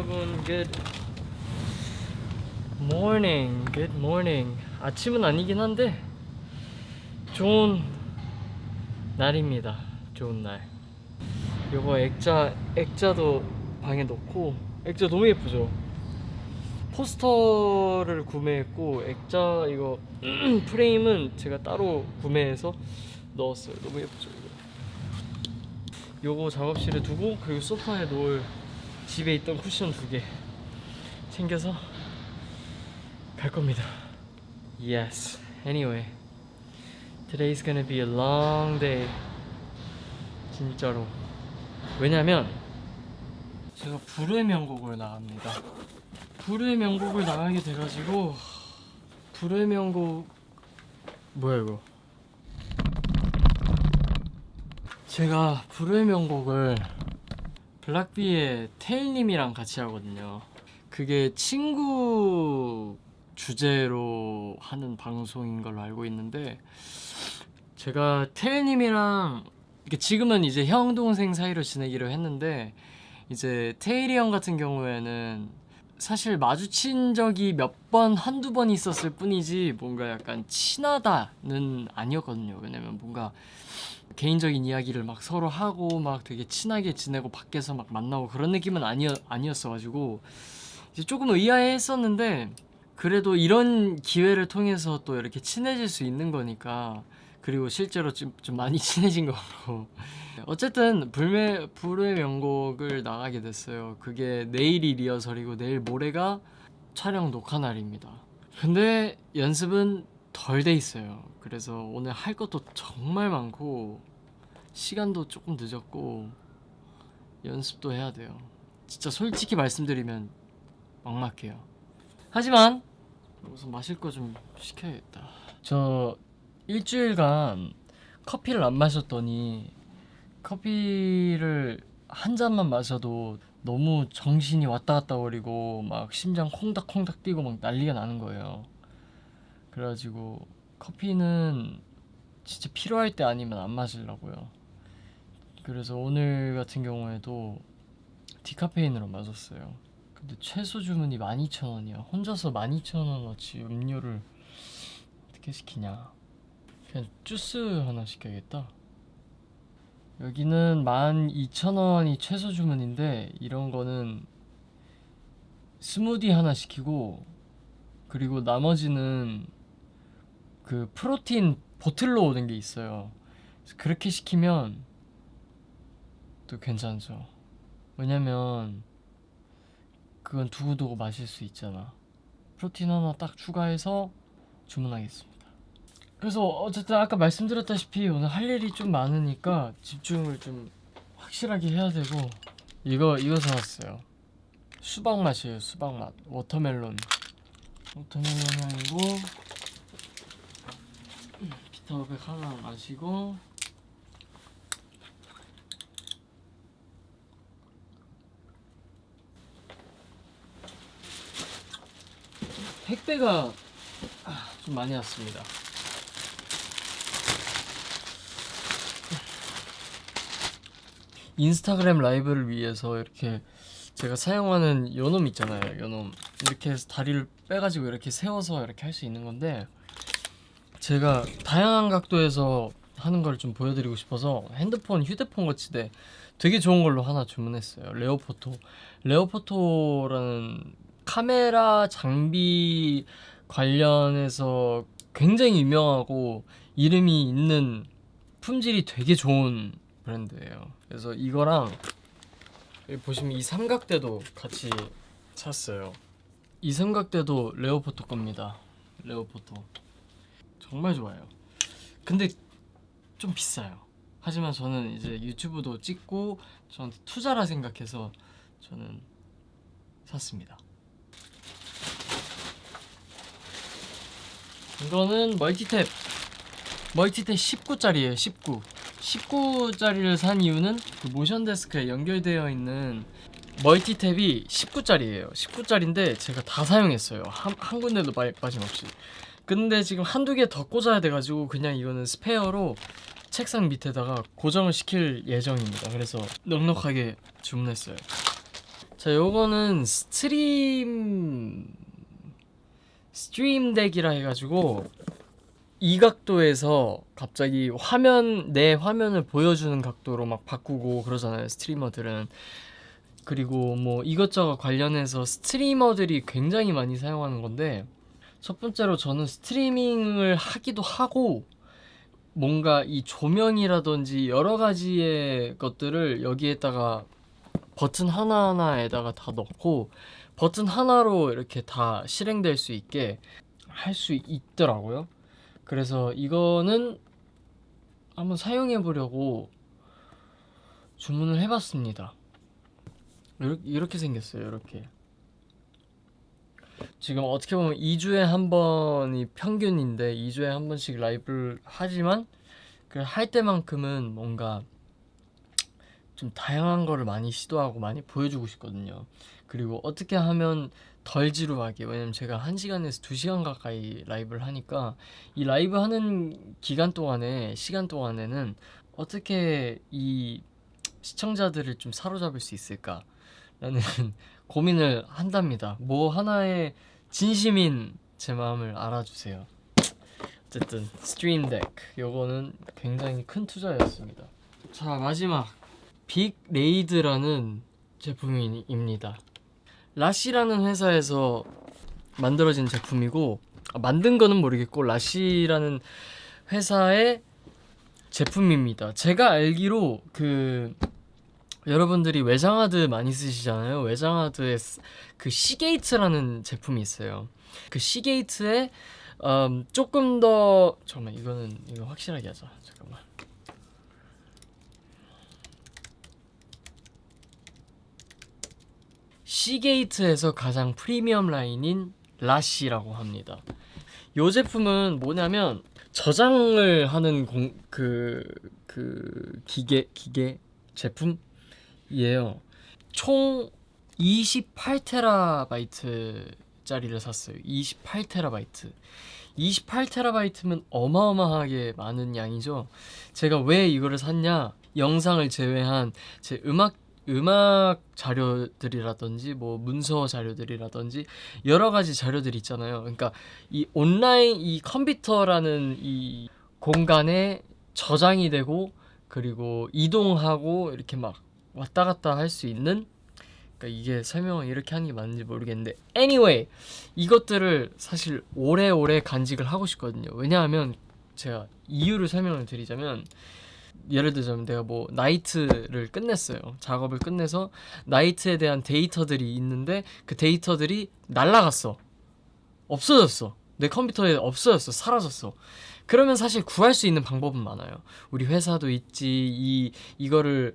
여러분, good morning, good morning. 아침은 아니긴 한데 좋은 날입니다. 좋은 날. 요거 액자도 방에 넣고, 액자 너무 예쁘죠? 포스터를 구매했고 액자 이거 프레임은 제가 따로 구매해서 넣었어요. 너무 예쁘죠 이거. 요거 작업실에 두고, 그리고 소파에 놓을 집에 있던 쿠션 2개 챙겨서 갈 겁니다. Yes. Anyway, today's gonna be a long day. 진짜로. 왜냐면 제가 불후의 명곡을 나갑니다. 불후의 명곡을 나가게 돼가지고, 불후의 명곡 뭐야 이거? 제가 불후의 명곡을 블락비의 테일님이랑 같이 하거든요. 그게 친구 주제로 하는 방송인 걸로 알고 있는데, 제가 테일님이랑 이렇게 지금은 이제 형 동생 사이로 지내기로 했는데, 이제 테일이 형 같은 경우에는 사실 마주친 적이 몇 번, 한두 번 있었을 뿐이지 뭔가 약간 친하다는 아니었거든요. 왜냐면 뭔가 개인적인 이야기를 막 서로 하고 막 되게 친하게 지내고 밖에서 막 만나고 그런 느낌은 아니었어가지고 이제 조금 의아해했었는데, 그래도 이런 기회를 통해서 또 이렇게 친해질 수 있는 거니까, 그리고 실제로 좀 많이 친해진 거고 어쨌든 불후의 명곡을 나가게 됐어요. 그게 내일이 리허설이고 내일 모레가 촬영 녹화 날입니다. 근데 연습은 덜 돼 있어요. 그래서 오늘 할 것도 정말 많고 시간도 조금 늦었고 연습도 해야 돼요. 진짜 솔직히 말씀드리면 막막해요. 하지만 우선 마실 거 좀 시켜야겠다. 저 일주일간 커피를 안 마셨더니, 커피를 한 잔만 마셔도 너무 정신이 왔다 갔다 거리고 막 심장 콩닥콩닥 뛰고 막 난리가 나는 거예요. 그래가지고 커피는 진짜 필요할 때 아니면 안 마시려고요. 그래서 오늘 같은 경우에도 디카페인으로 마셨어요. 근데 최소 주문이 12,000원이야. 혼자서 12,000원어치 음료를 어떻게 시키냐. 그냥 주스 하나 시켜야겠다. 여기는 12,000원이 최소 주문인데, 이런 거는 스무디 하나 시키고, 그리고 나머지는 그 프로틴 보틀로 오는 게 있어요. 그래서 그렇게 시키면 또 괜찮죠. 왜냐면 그건 두고두고 마실 수 있잖아. 프로틴 하나 딱 추가해서 주문하겠습니다. 그래서 어쨌든 아까 말씀드렸다시피 오늘 할 일이 좀 많으니까 집중을 좀 확실하게 해야 되고, 이거 사왔어요. 수박 맛이에요. 수박 맛. 워터멜론 향이고, 비타오백 하나 마시고, 택배가 좀 많이 왔습니다. 인스타그램 라이브를 위해서 이렇게 제가 사용하는 요놈 있잖아요. 요놈 이렇게 해서 다리를 빼가지고 이렇게 세워서 이렇게 할 수 있는 건데, 제가 다양한 각도에서 하는 걸 좀 보여드리고 싶어서 휴대폰 거치대 되게 좋은 걸로 하나 주문했어요. 레오포토라는 카메라 장비 관련해서 굉장히 유명하고 이름이 있는, 품질이 되게 좋은 브랜드예요. 그래서 이거랑 여기 보시면 이 삼각대도 같이 샀어요. 이 삼각대도 레오포토 겁니다. 레오포토 정말 좋아요. 근데 좀 비싸요. 하지만 저는 이제 유튜브도 찍고 저한테 투자라 생각해서 저는 샀습니다. 이거는 멀티탭 19짜리예요. 19짜리를 산 이유는 그 모션 데스크에 연결되어 있는 멀티탭이 19짜리예요. 19짜리인데 제가 다 사용했어요. 한 군데도 빠짐없이. 근데 지금 한두 개 더 꽂아야 돼가지고 그냥 이거는 스페어로 책상 밑에다가 고정을 시킬 예정입니다. 그래서 넉넉하게 주문했어요. 자, 요거는 스트림 덱이라 해가지고 이 각도에서 갑자기 내 화면을 보여주는 각도로 막 바꾸고 그러잖아요, 스트리머들은. 그리고 뭐 이것저것 관련해서 스트리머들이 굉장히 많이 사용하는 건데, 첫 번째로 저는 스트리밍을 하기도 하고 뭔가 이 조명이라든지 여러 가지의 것들을 여기에다가 버튼 하나하나에다가 다 넣고 버튼 하나로 이렇게 다 실행될 수 있게 할 수 있더라고요. 그래서 이거는 한번 사용해 보려고 주문을 해봤습니다. 이렇게 생겼어요. 이렇게. 지금 어떻게 보면 2주에 한 번이 평균인데 2주에 한 번씩 라이브를 하지만 그 할 때만큼은 뭔가 좀 다양한 거를 많이 시도하고 많이 보여주고 싶거든요. 그리고 어떻게 하면 덜 지루하게, 왜냐면 제가 1시간에서 2시간 가까이 라이브를 하니까 이 라이브 하는 시간 동안에는 어떻게 이 시청자들을 좀 사로잡을 수 있을까라는 고민을 한답니다. 뭐 하나의 진심인 제 마음을 알아주세요. 어쨌든 스트림 덱 요거는 굉장히 큰 투자였습니다. 자, 마지막 빅 레이드라는 제품입니다. 라시라는 회사에서 만들어진 제품이고, 만든 거는 모르겠고 라시라는 회사의 제품입니다. 제가 알기로 여러분들이 외장하드 많이 쓰시잖아요. 외장하드에 그 시게이트라는 제품이 있어요. 그 시게이트에 조금 더, 잠깐만, 이거 확실하게 하자. 잠깐만. 시게이트에서 가장 프리미엄 라인인 라시라고 합니다. 이 제품은 뭐냐면 저장을 하는 기계 제품이에요. 총 28TB짜리를 샀어요. 28TB. 28TB면 어마어마하게 많은 양이죠. 제가 왜 이거를 샀냐? 영상을 제외한 제 음악 자료들이라든지 뭐 문서 자료들이라든지 여러 가지 자료들이 있잖아요. 그러니까 이 온라인, 이 컴퓨터라는 이 공간에 저장이 되고 그리고 이동하고 이렇게 막 왔다 갔다 할 수 있는, 그러니까 이게 설명을 이렇게 하는 게 맞는지 모르겠는데, anyway 이것들을 사실 오래오래 간직을 하고 싶거든요. 왜냐하면 제가 이유를 설명을 드리자면, 예를 들자면 내가 뭐 나이트를 끝냈어요. 작업을 끝내서 나이트에 대한 데이터들이 있는데 그 데이터들이 날라갔어. 없어졌어. 내 컴퓨터에 없어졌어. 사라졌어. 그러면 사실 구할 수 있는 방법은 많아요. 우리 회사도 있지. 이거를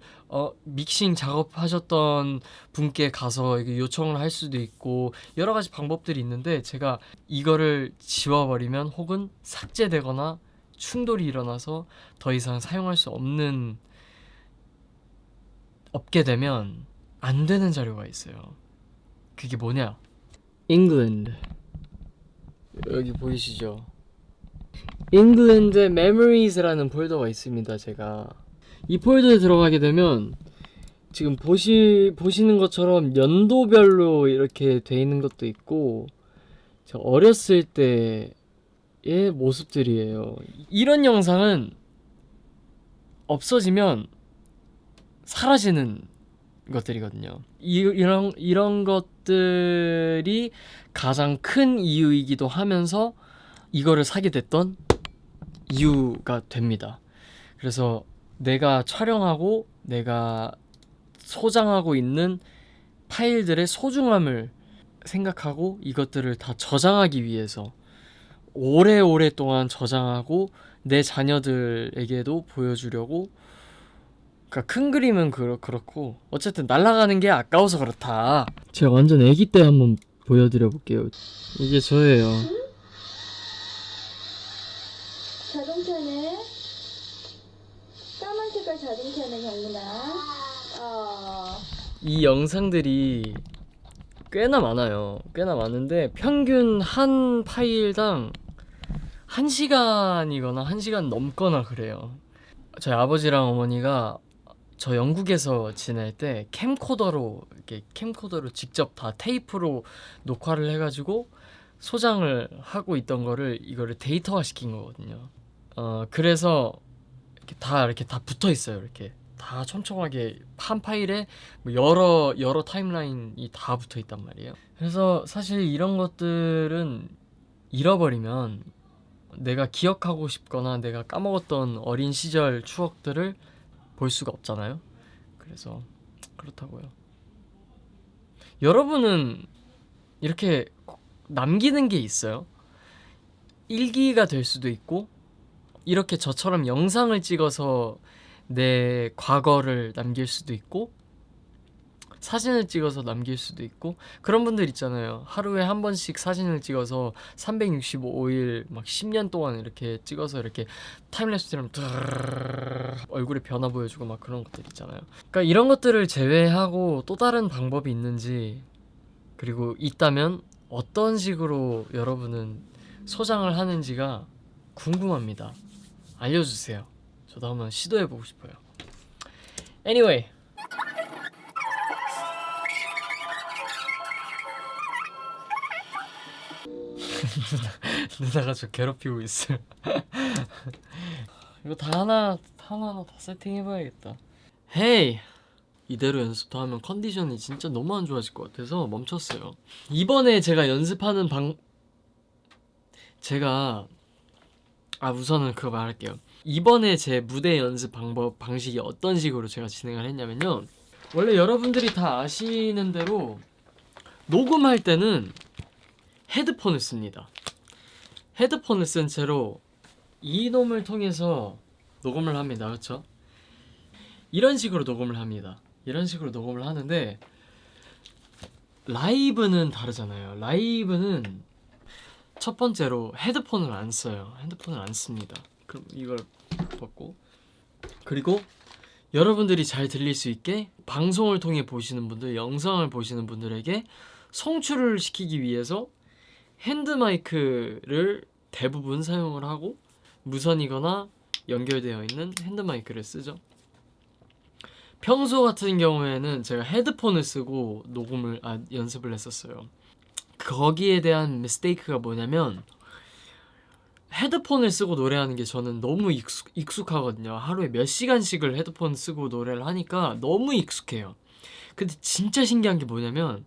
믹싱 작업하셨던 분께 가서 요청을 할 수도 있고 여러 가지 방법들이 있는데, 제가 이거를 지워버리면 혹은 삭제되거나 충돌이 일어나서 더 이상 사용할 수 없게 되면 안 되는 자료가 있어요. 그게 뭐냐? England. 여기 보이시죠? England Memories라는 폴더가 있습니다. 제가 이 폴더에 들어가게 되면 지금 보시는 것처럼 연도별로 이렇게 돼 있는 것도 있고, 제가 어렸을 때의 모습들이에요. 이런 영상은 없어지면 사라지는 것들이거든요. 이런 것들이 가장 큰 이유이기도 하면서 이거를 사게 됐던 이유가 됩니다. 그래서 내가 촬영하고 내가 소장하고 있는 파일들의 소중함을 생각하고 이것들을 다 저장하기 위해서 오래오랫동안 저장하고 내 자녀들에게도 보여주려고. 그러니까 큰 그림은 그렇고 어쨌든 날아가는 게 아까워서 그렇다. 제가 완전 애기 때 한번 보여드려 볼게요. 이게 저예요. 자동차는 까만 색깔 자동차는 경구나. 이 영상들이 꽤나 많아요. 꽤나 많은데 평균 한 파일당 1시간이거나 1시간 넘거나 그래요. 저희 아버지랑 어머니가 저 영국에서 지낼 때 캠코더로 직접 다 테이프로 녹화를 해가지고 소장을 하고 있던 거를 이거를 데이터화 시킨 거거든요. 그래서 이렇게 다 붙어 있어요. 이렇게 다 촘촘하게 한 파일에 뭐 여러 타임라인이 다 붙어 있단 말이에요. 그래서 사실 이런 것들은 잃어버리면 내가 기억하고 싶거나 내가 까먹었던 어린 시절 추억들을 볼 수가 없잖아요. 그래서 그렇다고요. 여러분은 이렇게 남기는 게 있어요? 일기가 될 수도 있고 이렇게 저처럼 영상을 찍어서 내 과거를 남길 수도 있고 사진을 찍어서 남길 수도 있고 그런 분들 있잖아요. 하루에 한 번씩 사진을 찍어서 365일 막 10년 동안 이렇게 찍어서 이렇게 타임랩스처럼 얼굴에 변화 보여주고 막 그런 것들 있잖아요. 그러니까 이런 것들을 제외하고 또 다른 방법이 있는지, 그리고 있다면 어떤 식으로 여러분은 소장을 하는지가 궁금합니다. 알려주세요. 저도 한번 시도해보고 싶어요. Anyway, 누나가 저 괴롭히고 있어요. 이거 다 하나하나 다 세팅해봐야겠다. 헤이! 이대로 연습 더 하면 컨디션이 진짜 너무 안 좋아질 것 같아서 멈췄어요. 이번에 제가 연습하는 우선은 그거 말할게요. 이번에 제 무대 연습 방식이 어떤 식으로 제가 진행을 했냐면요. 원래 여러분들이 다 아시는 대로 녹음할 때는 헤드폰을 씁니다. 헤드폰을 쓴 채로 이놈을 통해서 녹음을 합니다. 그렇죠? 이런 식으로 녹음을 합니다. 이런 식으로 녹음을 하는데 라이브는 다르잖아요. 라이브는 첫 번째로 헤드폰을 안 써요. 헤드폰을 안 씁니다. 그럼 이걸 벗고, 그리고 여러분들이 잘 들릴 수 있게 방송을 통해 보시는 분들, 영상을 보시는 분들에게 송출을 시키기 위해서 핸드마이크를 대부분 사용을 하고 무선이거나 연결되어 있는 핸드마이크를 쓰죠. 평소 같은 경우에는 제가 헤드폰을 쓰고 연습을 했었어요. 거기에 대한 미스테이크가 뭐냐면 헤드폰을 쓰고 노래하는 게 저는 너무 익숙하거든요. 하루에 몇 시간씩을 헤드폰 쓰고 노래를 하니까 너무 익숙해요. 근데 진짜 신기한 게 뭐냐면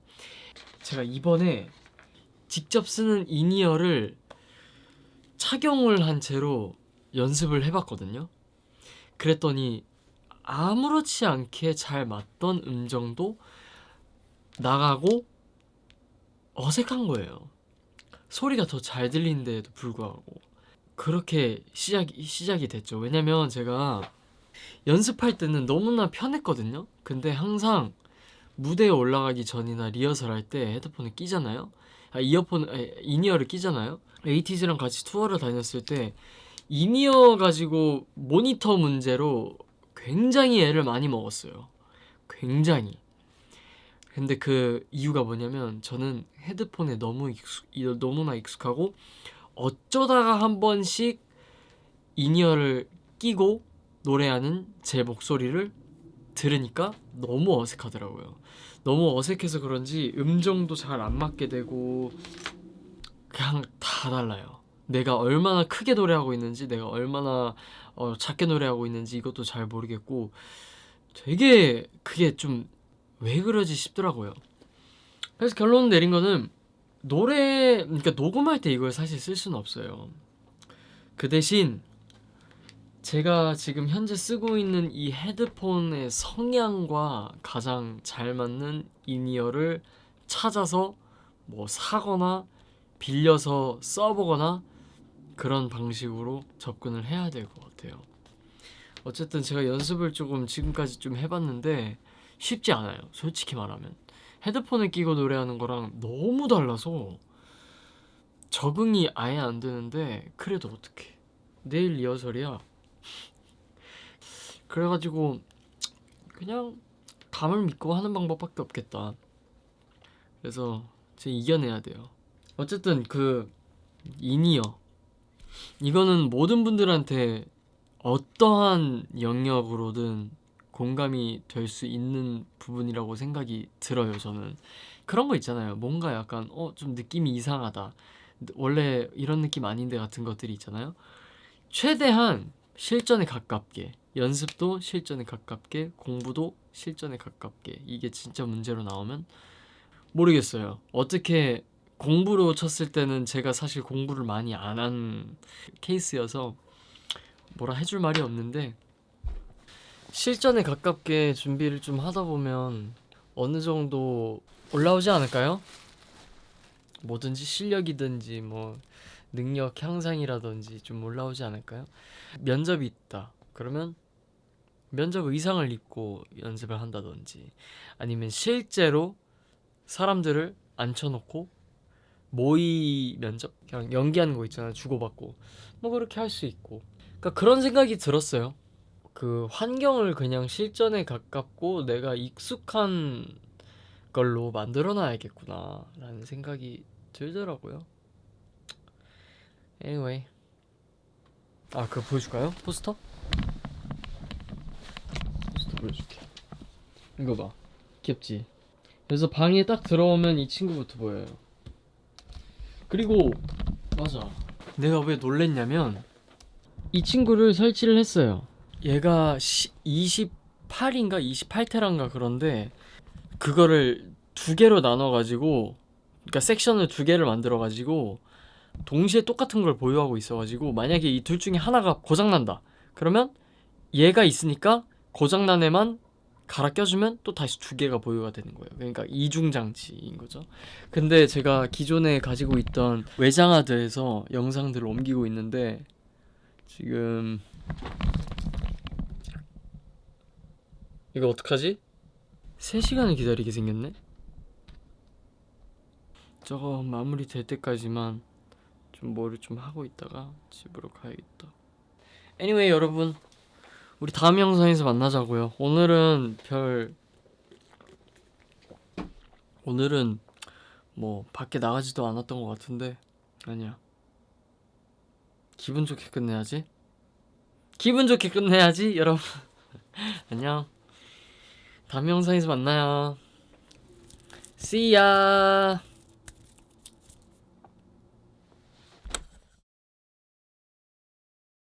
제가 이번에 직접 쓰는 인이어를 착용을 한 채로 연습을 해봤거든요. 그랬더니 아무렇지 않게 잘 맞던 음정도 나가고 어색한 거예요. 소리가 더 잘 들리는데도 불구하고. 그렇게 시작이 됐죠. 왜냐면 제가 연습할 때는 너무나 편했거든요. 근데 항상 무대에 올라가기 전이나 리허설 할 때 헤드폰을 끼잖아요. 인이어를 끼잖아요. 에이티즈랑 같이 투어를 다녔을 때 인이어 가지고 모니터 문제로 굉장히 애를 많이 먹었어요. 굉장히. 근데 그 이유가 뭐냐면 저는 헤드폰에 너무나 익숙하고 어쩌다가 한 번씩 인이어를 끼고 노래하는 제 목소리를 들으니까 너무 어색하더라고요. 너무 어색해서 그런지 음정도 잘 안 맞게 되고 그냥 다 달라요. 내가 얼마나 크게 노래하고 있는지, 내가 얼마나 작게 노래하고 있는지 이것도 잘 모르겠고 되게 그게 좀 왜 그러지 싶더라고요. 그래서 결론 내린 거는 그러니까 녹음할 때 이걸 사실 쓸 수는 없어요. 그 대신 제가 지금 현재 쓰고 있는 이 헤드폰의 성향과 가장 잘 맞는 인이어를 찾아서 뭐 사거나 빌려서 써보거나 그런 방식으로 접근을 해야 될 것 같아요. 어쨌든 제가 연습을 조금 지금까지 좀 해봤는데 쉽지 않아요. 솔직히 말하면 헤드폰을 끼고 노래하는 거랑 너무 달라서 적응이 아예 안 되는데 그래도 어떡해. 내일 리허설이야. 그래가지고 그냥 감을 믿고 하는 방법밖에 없겠다. 그래서 제가 이겨내야 돼요. 어쨌든 그 인이어 이거는 모든 분들한테 어떠한 영역으로든 공감이 될 수 있는 부분이라고 생각이 들어요. 저는 그런 거 있잖아요. 뭔가 약간 좀 느낌이 이상하다, 원래 이런 느낌 아닌데 같은 것들이 있잖아요. 최대한 실전에 가깝게, 연습도 실전에 가깝게, 공부도 실전에 가깝게, 이게 진짜 문제로 나오면 모르겠어요. 어떻게 공부로 쳤을 때는 제가 사실 공부를 많이 안 한 케이스여서 뭐라 해줄 말이 없는데, 실전에 가깝게 준비를 좀 하다 보면 어느 정도 올라오지 않을까요? 뭐든지 실력이든지 뭐 능력 향상이라든지 좀 올라오지 않을까요? 면접이 있다 그러면 면접 의상을 입고 연습을 한다든지, 아니면 실제로 사람들을 앉혀놓고 모의 면접, 그냥 연기하는 거 있잖아요. 주고받고 뭐 그렇게 할 수 있고, 그러니까 그런 생각이 들었어요. 그 환경을 그냥 실전에 가깝고 내가 익숙한 걸로 만들어 놔야겠구나 라는 생각이 들더라고요. Anyway, 그거 보여줄까요? 포스터? 포스터 보여줄게. 이거 봐, 귀엽지? 그래서 방에 딱 들어오면 이 친구부터 보여요. 그리고 맞아, 내가 왜 놀랬냐면 이 친구를 설치를 했어요. 얘가 28인가 28테란가 그런데 그거를 두 개로 나눠가지고, 그러니까 섹션을 두 개를 만들어가지고 동시에 똑같은 걸 보유하고 있어가지고, 만약에 이 둘 중에 하나가 고장난다 그러면 얘가 있으니까 고장난 애만 갈아 껴주면 또 다시 두 개가 보유가 되는 거예요. 그러니까 이중 장치인 거죠. 근데 제가 기존에 가지고 있던 외장하드에서 영상들을 옮기고 있는데 지금 이거 어떡하지? 3시간을 기다리게 생겼네? 저거 마무리 될 때까지만 좀 뭐를 좀 하고 있다가 집으로 가야겠다. Anyway, 여러분, 우리 다음 영상에서 만나자고요. 오늘은 뭐 밖에 나가지도 않았던 것 같은데, 아니야, 기분 좋게 끝내야지. 기분 좋게 끝내야지, 여러분. 안녕. 다음 영상에서 만나요. See ya.